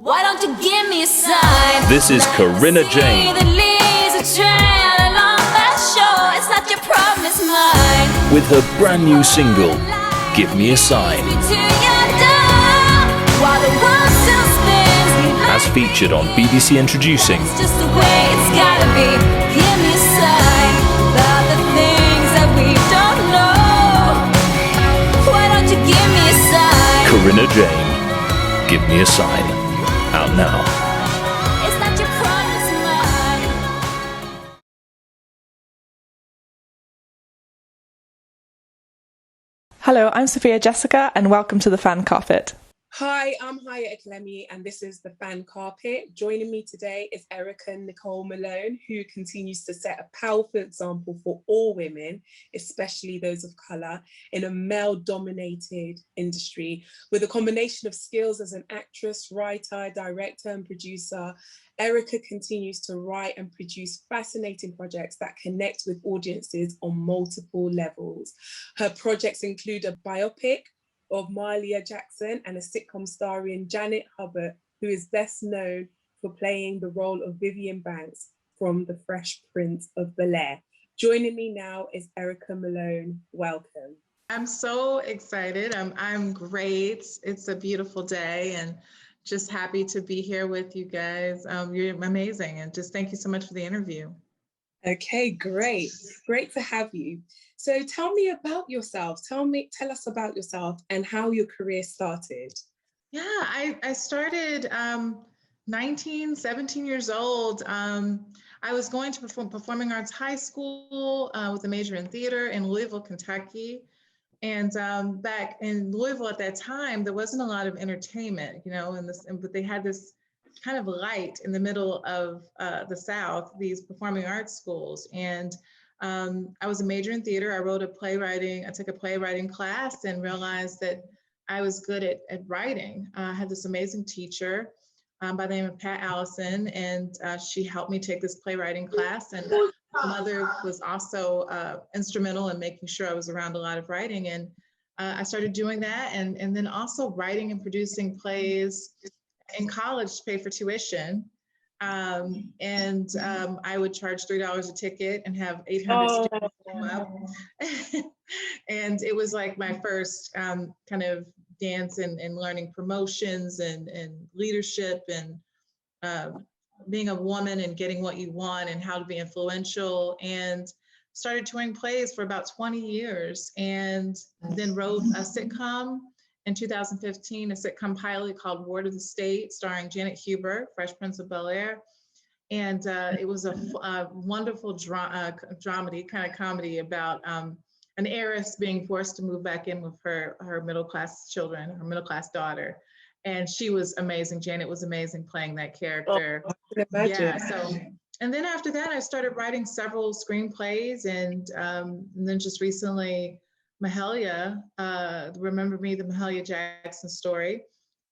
Why don't you give me a sign? This is Corinna Jane. The leaves are trailing along that shore. It's not your problem, it's mine. With her brand new single, Give Me a Sign. While the world still spins, As featured on BBC Introducing. it's just the way it's gotta be. Give me a sign about the things that we don't know. Why don't you give me a sign? Corinna Jane, Give Me a Sign. Out now. It's not your problem, it's mine. Hello, I'm Sophia Jessica, and welcome to the Fan Carpet. Hi, I'm Hayet Ekeleme, and this is the Fan Carpet. Joining me today is Ericka Nicole Malone, who continues to set a powerful example for all women, especially those of colour, in a male-dominated industry. With a combination of skills as an actress, writer, director, and producer, Ericka continues to write and produce fascinating projects that connect with audiences on multiple levels. Her projects include a biopic of Mahalia Jackson and a sitcom starring Janet Hubert, who is best known for playing the role of Vivian Banks from The Fresh Prince of Bel-Air. Joining me now is Ericka Malone. Welcome. I'm so excited. I'm great. It's a beautiful day and just happy to be here with you guys. You're amazing, and just thank you so much for the interview. Okay, great. Great to have you. So tell me about yourself. Tell us about yourself and how your career started. Yeah, I started 17 years old. I was going to performing arts high school with a major in theater in Louisville, Kentucky. And back in Louisville at that time, there wasn't a lot of entertainment, but they had this kind of light in the middle of the South, these performing arts schools. And I was a major in theater. I took a playwriting class and realized that I was good at writing. I had this amazing teacher by the name of Pat Allison, and she helped me take this playwriting class. And my mother was also instrumental in making sure I was around a lot of writing. And I started doing that, and then also writing and producing plays in college to pay for tuition. I would charge $3 a ticket and have 800 students show up. And it was like my first kind of dance and learning promotions and leadership and being a woman and getting what you want and how to be influential, and started touring plays for about 20 years, and then wrote a sitcom in 2015, a sitcom pilot called Ward of the State, starring Janet Hubert, Fresh Prince of Bel-Air. And it was a wonderful dramedy, kind of comedy about an heiress being forced to move back in with her middle-class children, her middle-class daughter. And she was amazing. Janet was amazing playing that character. Oh, I can imagine. Yeah, and then after that, I started writing several screenplays, and then just recently, Mahalia, Remember Me, the Mahalia Jackson Story.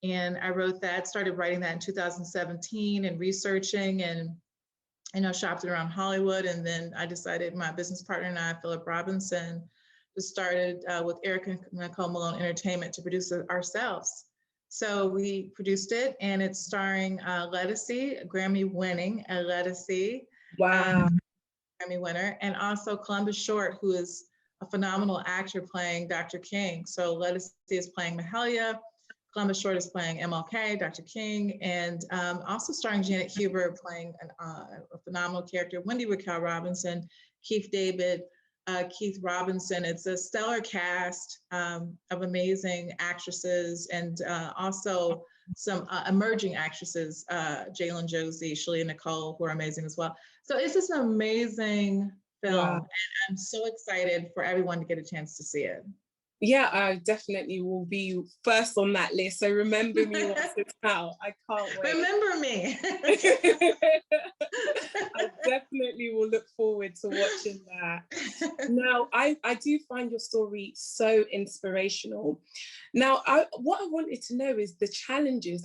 And I wrote that, started writing that in 2017 and researching and, shopped around Hollywood. And then I decided, my business partner and I, Philip Robinson, just started with Ericka Nicole Malone Entertainment to produce it ourselves. So we produced it, and it's starring Lettucey, Grammy-winning Lettucey. Wow. Grammy winner, and also Columbus Short, who is a phenomenal actor playing Dr. King. So Lettucey is playing Mahalia, Columbus Short is playing MLK, Dr. King, and also starring Janet Hubert playing a phenomenal character, Wendy Raquel Robinson, Keith David, Keith Robinson. It's a stellar cast of amazing actresses, and also some emerging actresses, Jalen Josie, Shalia Nicole, who are amazing as well. So it's just an amazing film, wow. And I'm so excited for everyone to get a chance to see it. Yeah, I definitely will be first on that list. So remember me once it's out. I can't wait. Remember me. I definitely will look forward to watching that. Now, I do find your story so inspirational. Now, what I wanted to know is the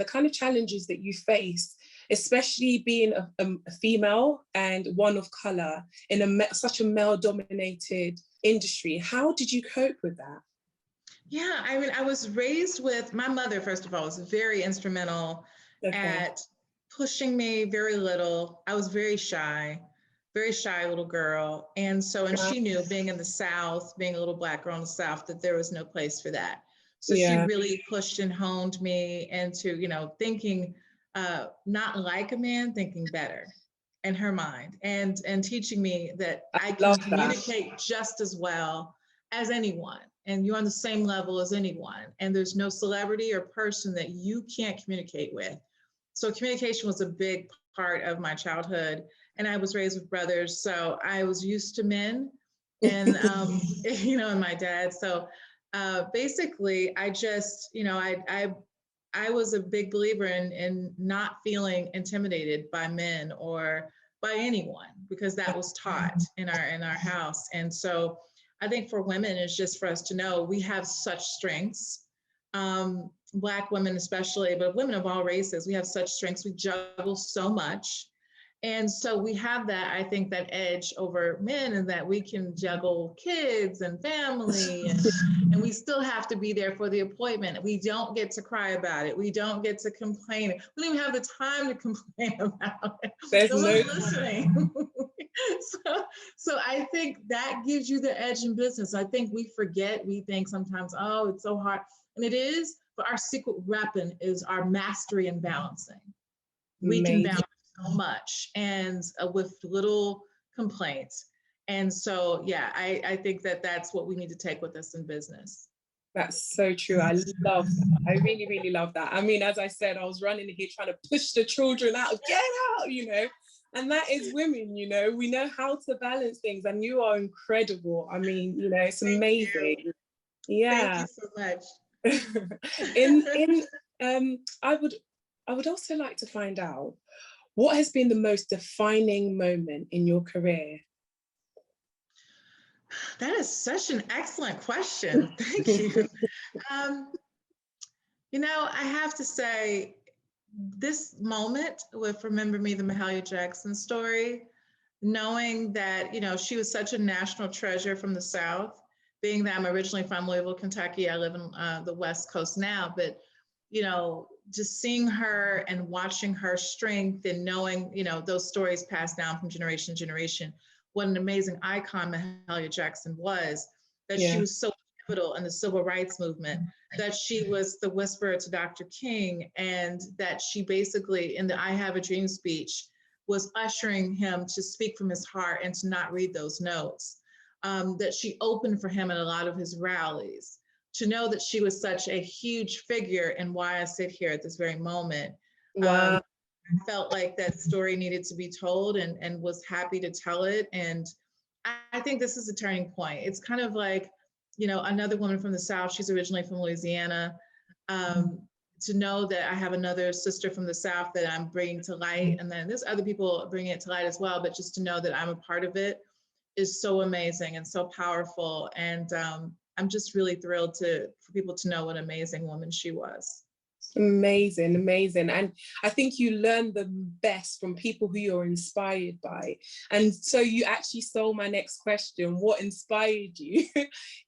kind of challenges that you faced, especially being a female and one of color in such a male-dominated industry. How did you cope with that? Yeah, I mean, I was raised with, my mother, first of all, was very instrumental Okay. at pushing me very little. I was very shy little girl. And so, and Wow. she knew, being in the South, being a little Black girl in the South, that there was no place for that. So she Yeah. really pushed and honed me into, thinking not like a man, thinking better in her mind, and teaching me that I I can love that. communicate just as well as anyone, and you're on the same level as anyone, and there's no celebrity or person that you can't communicate with. So communication was a big part of my childhood, and I was raised with brothers, so I was used to men, and and my dad. So basically, I just, I was a big believer in not feeling intimidated by men or by anyone, because that was taught in our house. And so I think for women, it's just for us to know we have such strengths. Black women especially, but women of all races, we have such strengths. We juggle so much. And so we have that, I think, that edge over men, and that we can juggle kids and family, and we still have to be there for the appointment. We don't get to cry about it. We don't get to complain. We don't even have the time to complain about it. There's No no one's listening. So I think that gives you the edge in business. I think we forget, we think sometimes, oh, it's so hard. And it is, but our secret weapon is our mastery and balancing. We can amazing. balance so much, and with little complaints. And so, yeah, I think that that's what we need to take with us in business. That's so true. I love that. I really, really love that. I mean, as I said, I was running here trying to push the children out, get out, and that is women, we know how to balance things, and you are incredible. I mean, it's amazing. Yeah. Thank you so much. I would also like to find out, what has been the most defining moment in your career? That is such an excellent question. Thank you. I have to say, this moment with Remember Me, the Mahalia Jackson Story, knowing that, she was such a national treasure from the South, being that I'm originally from Louisville, Kentucky. I live in the West Coast now, but, just seeing her and watching her strength, and knowing, those stories passed down from generation to generation, what an amazing icon Mahalia Jackson was, that she was so pivotal in the civil rights movement, that she was the whisperer to Dr. King, and that she basically, in the I Have a Dream speech, was ushering him to speak from his heart and to not read those notes, that she opened for him at a lot of his rallies. To know that she was such a huge figure in why I sit here at this very moment. Wow. I felt like that story needed to be told, and was happy to tell it. And I think this is a turning point. It's kind of like, another woman from the South, she's originally from Louisiana. To know that I have another sister from the South that I'm bringing to light, and then there's other people bringing it to light as well, but just to know that I'm a part of it is so amazing and so powerful. And I'm just really thrilled for people to know what an amazing woman she was. Amazing, amazing. And I think you learn the best from people who you're inspired by. And so you actually stole my next question. What inspired you,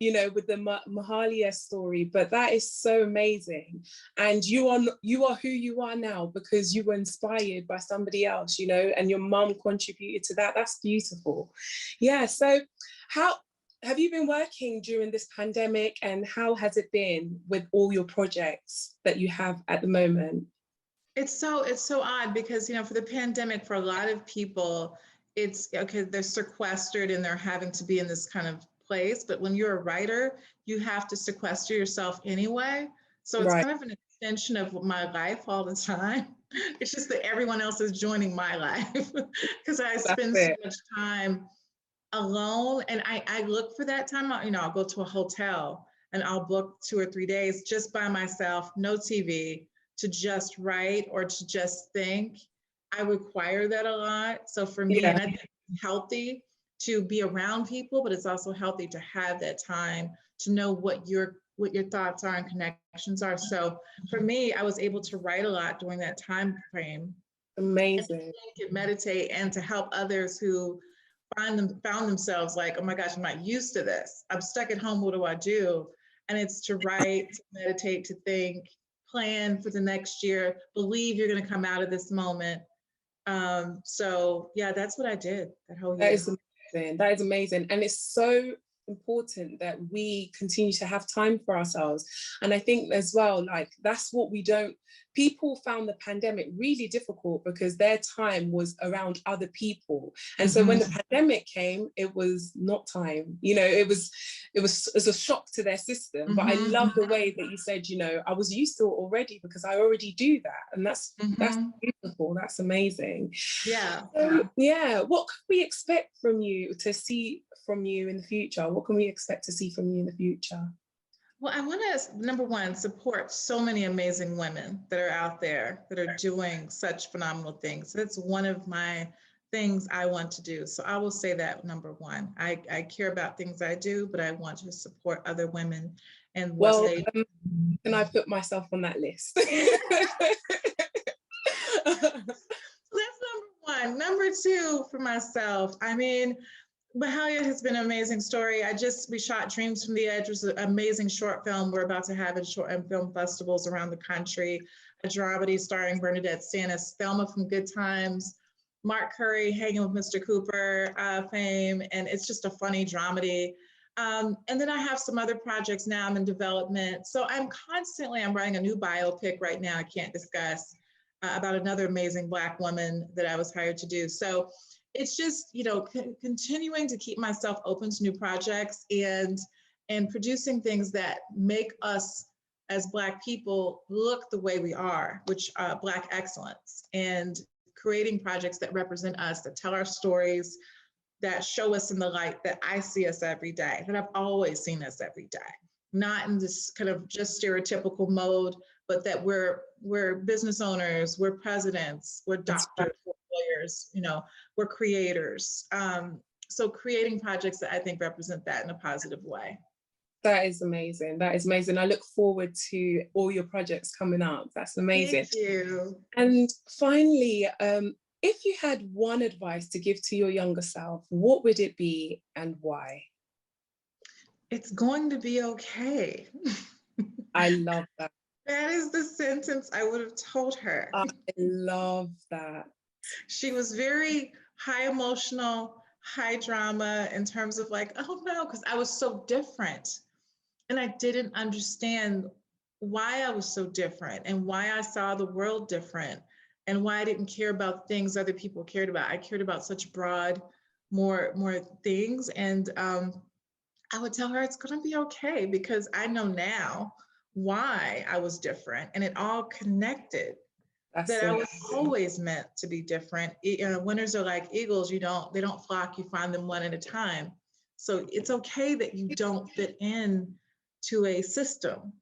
with the Mahalia story? But that is so amazing. And you are who you are now because you were inspired by somebody else, and your mum contributed to that. That's beautiful. Yeah. So how have you been working during this pandemic, and how has it been with all your projects that you have at the moment? It's so odd because, for the pandemic, for a lot of people, it's okay, they're sequestered and they're having to be in this kind of place. But when you're a writer, you have to sequester yourself anyway. So it's kind of an extension of my life all the time. It's just that everyone else is joining my life because I spend so much time alone, and I look for that time. I'll go to a hotel and I'll book 2 or 3 days just by myself, no TV, to just write or to just think. I require that a lot. So for me, and I think it's healthy to be around people, but it's also healthy to have that time to know what your thoughts are and connections are. So for me, I was able to write a lot during that time frame. Amazing. And to think and meditate, and to help others who found themselves like, oh my gosh, I'm not used to this. I'm stuck at home. What do I do? And it's to write, to meditate, to think, plan for the next year, believe you're going to come out of this moment. So yeah, that's what I did that whole year. That is amazing. That is amazing. And it's so important that we continue to have time for ourselves. And I think as well, like, that's what people found the pandemic really difficult because their time was around other people. And so when the pandemic came, it was not time, it was a shock to their system. But I love the way that you said, I was used to it already because I already do that. And that's beautiful. That's amazing. Yeah. So, yeah. What can we expect from you to see from you in the future? What can we expect to see from you in the future? Well, I want to, number one, support so many amazing women that are out there that are doing such phenomenal things. That's one of my things I want to do. So I will say that, number one. I care about things I do, but I want to support other women and what they do. Can I put myself on that list? That's number one. Number two, for myself, I mean, Mahalia has been an amazing story. We shot Dreams from the Edge, which was an amazing short film we're about to have in short and film festivals around the country. A dramedy starring Bernadette Stannis, Thelma from Good Times, Mark Curry hanging with Mr. Cooper fame, and it's just a funny dramedy. And then I have some other projects now I'm in development. So I'm writing a new biopic right now I can't discuss about another amazing Black woman that I was hired to do. So it's just, continuing to keep myself open to new projects and producing things that make us as Black people look the way we are, which Black excellence, and creating projects that represent us, that tell our stories, that show us in the light that I see us every day, that I've always seen us every day, not in this kind of just stereotypical mode, but that we're business owners, we're presidents, we're doctors, we're lawyers, we're creators. So creating projects that I think represent that in a positive way. That is amazing. That is amazing. I look forward to all your projects coming up. That's amazing. Thank you. And finally, if you had one advice to give to your younger self, what would it be and why? It's going to be okay. I love that. That is the sentence I would have told her. I love that. She was very high emotional, high drama in terms of like, oh no, because I was so different. And I didn't understand why I was so different and why I saw the world different and why I didn't care about things other people cared about. I cared about such broad, more things. And I would tell her it's gonna be okay because I know now why I was different and it all connected. That I was always meant to be different. Winners are like eagles. They don't flock, you find them one at a time. So it's okay that you don't fit in to a system.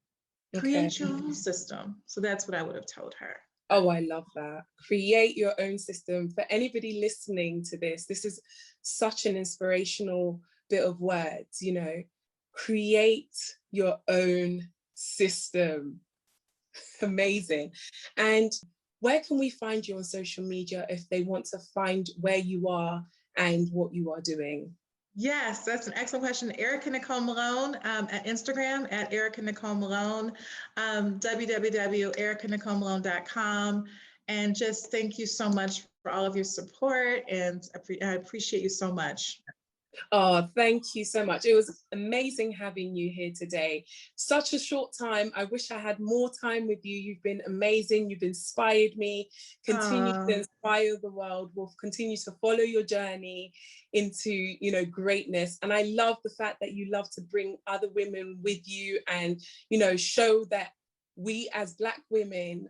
Create your own system. So that's what I would have told her. Oh, I love that. Create your own system. For anybody listening to this is such an inspirational bit of words, create your own system. Amazing. And where can we find you on social media if they want to find where you are and what you are doing? Yes, that's an excellent question. Ericka Nicole Malone at Instagram at Ericka Nicole Malone, www.ericcanicolemalone.com. And just thank you so much for all of your support. And I appreciate you so much. Oh, thank you so much. It was amazing having you here today. Such a short time. I wish I had more time with you. You've been amazing. You've inspired me. Continue to inspire the world. We'll continue to follow your journey into, greatness. And I love the fact that you love to bring other women with you and, show that we as Black women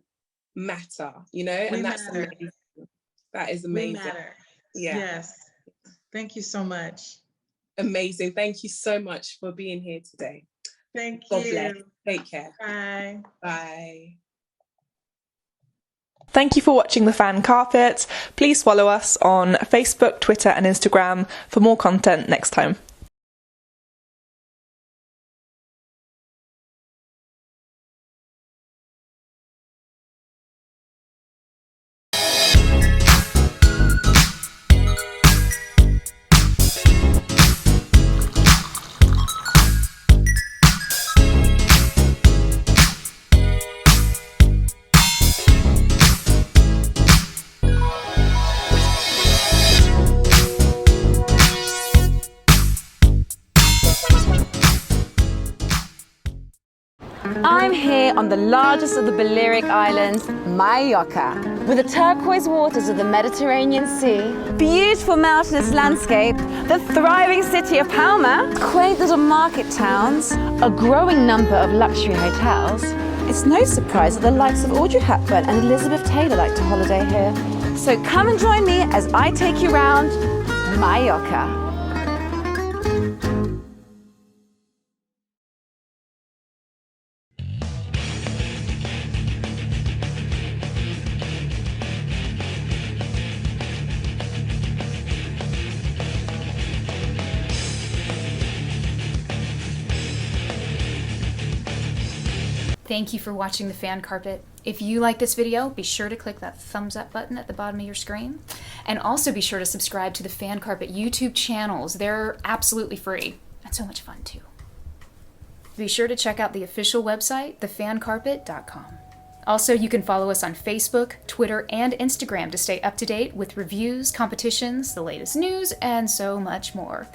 matter, and that's amazing. That is amazing. We matter. Yeah. Yes. Thank you so much. Amazing. Thank you so much for being here today. Thank you. God bless. Take care. Bye. Bye. Thank you for watching The Fan Carpet. Please follow us on Facebook, Twitter and Instagram for more content next time. on the largest of the Balearic Islands, Mallorca. With the turquoise waters of the Mediterranean Sea, beautiful mountainous landscape, the thriving city of Palma, quaint little market towns, a growing number of luxury hotels, it's no surprise that the likes of Audrey Hepburn and Elizabeth Taylor like to holiday here. So come and join me as I take you round Mallorca. Thank you for watching The Fan Carpet. If you like this video, be sure to click that thumbs up button at the bottom of your screen. And also be sure to subscribe to the Fan Carpet YouTube channels. They're absolutely free and so much fun too. Be sure to check out the official website, thefancarpet.com. Also, you can follow us on Facebook, Twitter, and Instagram to stay up to date with reviews, competitions, the latest news, and so much more.